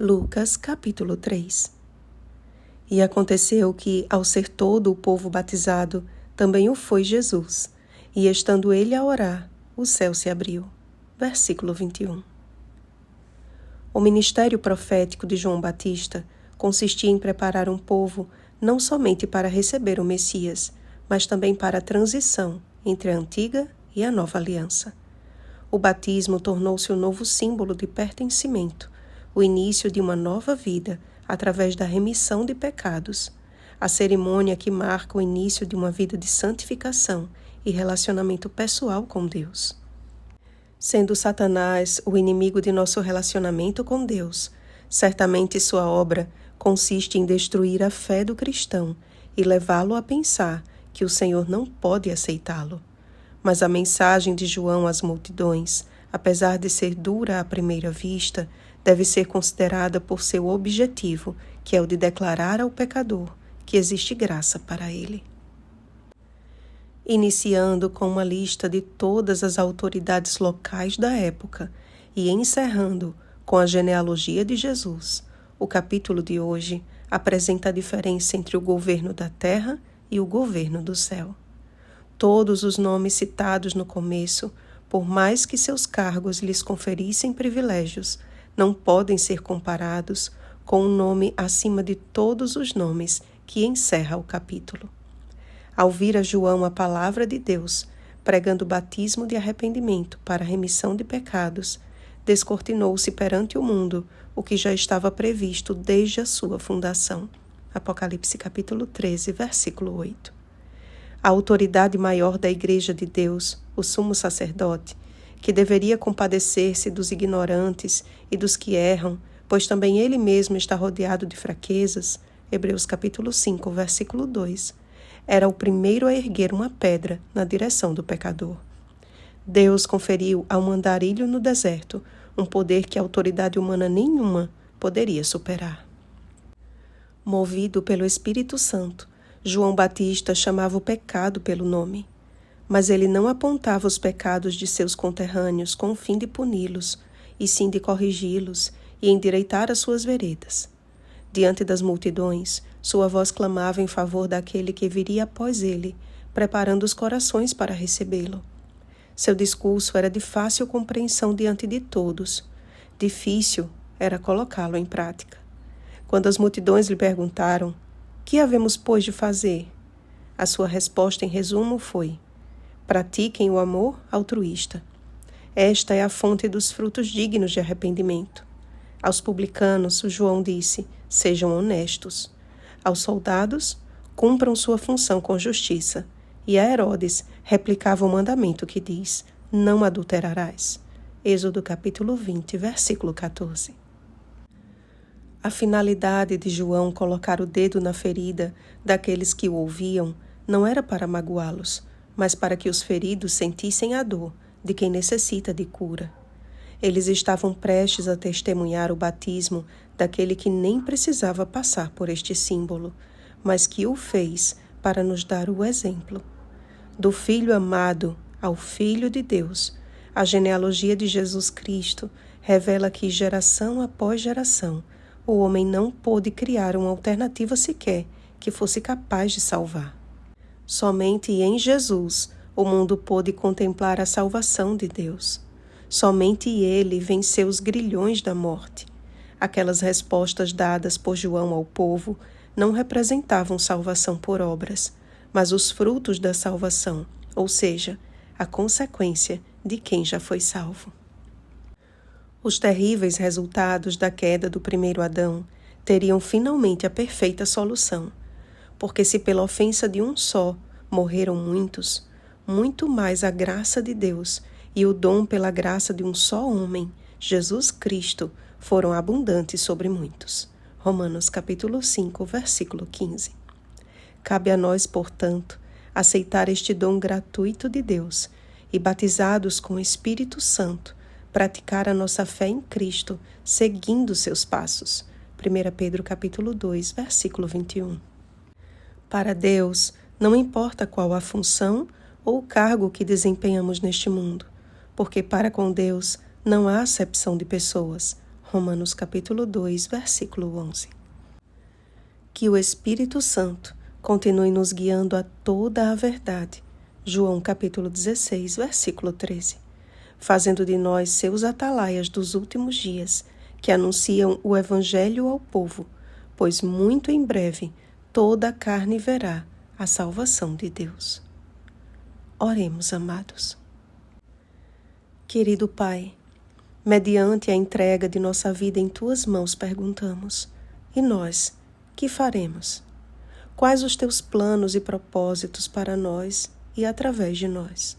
Lucas, capítulo 3. E aconteceu que, ao ser todo o povo batizado, também o foi Jesus. E estando ele a orar, o céu se abriu. Versículo 21. O ministério profético de João Batista consistia em preparar um povo não somente para receber o Messias, mas também para a transição entre a antiga e a nova aliança. O batismo tornou-se o novo símbolo de pertencimento, o início de uma nova vida através da remissão de pecados, a cerimônia que marca o início de uma vida de santificação e relacionamento pessoal com Deus. Sendo Satanás o inimigo de nosso relacionamento com Deus, certamente sua obra consiste em destruir a fé do cristão e levá-lo a pensar que o Senhor não pode aceitá-lo. Mas a mensagem de João às multidões, apesar de ser dura à primeira vista, deve ser considerada por seu objetivo, que é o de declarar ao pecador que existe graça para ele. Iniciando com uma lista de todas as autoridades locais da época e encerrando com a genealogia de Jesus, o capítulo de hoje apresenta a diferença entre o governo da terra e o governo do céu. Todos os nomes citados no começo, por mais que seus cargos lhes conferissem privilégios, não podem ser comparados com o nome acima de todos os nomes que encerra o capítulo. Ao vir a João a palavra de Deus, pregando o batismo de arrependimento para a remissão de pecados, descortinou-se perante o mundo o que já estava previsto desde a sua fundação. Apocalipse capítulo 13, versículo 8. A autoridade maior da Igreja de Deus, o sumo sacerdote, que deveria compadecer-se dos ignorantes e dos que erram, pois também ele mesmo está rodeado de fraquezas, Hebreus capítulo 5, versículo 2, era o primeiro a erguer uma pedra na direção do pecador. Deus conferiu a um andarilho no deserto um poder que a autoridade humana nenhuma poderia superar. Movido pelo Espírito Santo, João Batista chamava o pecado pelo nome, mas ele não apontava os pecados de seus conterrâneos com o fim de puni-los, e sim de corrigi-los e endireitar as suas veredas. Diante das multidões, sua voz clamava em favor daquele que viria após ele, preparando os corações para recebê-lo. Seu discurso era de fácil compreensão diante de todos. Difícil era colocá-lo em prática. Quando as multidões lhe perguntaram: "Que havemos, pois, de fazer?", a sua resposta em resumo foi: pratiquem o amor altruísta. Esta é a fonte dos frutos dignos de arrependimento. Aos publicanos, João disse: sejam honestos. Aos soldados, cumpram sua função com justiça. E a Herodes replicava o mandamento que diz: não adulterarás. Êxodo capítulo 20, versículo 14. A finalidade de João colocar o dedo na ferida daqueles que o ouviam não era para magoá-los, mas para que os feridos sentissem a dor de quem necessita de cura. Eles estavam prestes a testemunhar o batismo daquele que nem precisava passar por este símbolo, mas que o fez para nos dar o exemplo. Do Filho amado ao Filho de Deus, a genealogia de Jesus Cristo revela que, geração após geração, o homem não pôde criar uma alternativa sequer que fosse capaz de salvar. Somente em Jesus o mundo pôde contemplar a salvação de Deus. Somente ele venceu os grilhões da morte. Aquelas respostas dadas por João ao povo não representavam salvação por obras, mas os frutos da salvação, ou seja, a consequência de quem já foi salvo. Os terríveis resultados da queda do primeiro Adão teriam finalmente a perfeita solução, porque se pela ofensa de um só morreram muitos, muito mais a graça de Deus e o dom pela graça de um só homem, Jesus Cristo, foram abundantes sobre muitos. Romanos capítulo 5, versículo 15. Cabe a nós, portanto, aceitar este dom gratuito de Deus e, batizados com o Espírito Santo, praticar a nossa fé em Cristo, seguindo seus passos. 1 Pedro capítulo 2, versículo 21. Para Deus, não importa qual a função ou o cargo que desempenhamos neste mundo, porque para com Deus não há acepção de pessoas. Romanos capítulo 2, versículo 11. Que o Espírito Santo continue nos guiando a toda a verdade. João capítulo 16, versículo 13. Fazendo de nós seus atalaias dos últimos dias, que anunciam o Evangelho ao povo, pois muito em breve toda a carne verá a salvação de Deus. Oremos, amados. Querido Pai, mediante a entrega de nossa vida em Tuas mãos, perguntamos: e nós, que faremos? Quais os Teus planos e propósitos para nós e através de nós?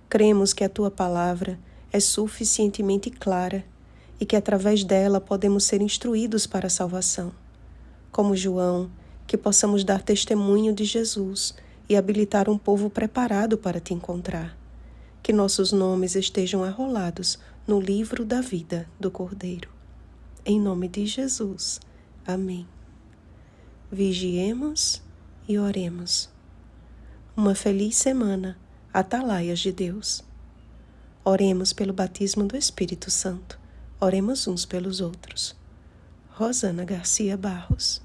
Cremos que a Tua palavra é suficientemente clara e que através dela podemos ser instruídos para a salvação. Como João, que possamos dar testemunho de Jesus e habilitar um povo preparado para Te encontrar. Que nossos nomes estejam arrolados no livro da vida do Cordeiro. Em nome de Jesus. Amém. Vigiemos e oremos. Uma feliz semana, atalaias de Deus. Oremos pelo batismo do Espírito Santo. Oremos uns pelos outros. Rosana Garcia Barros.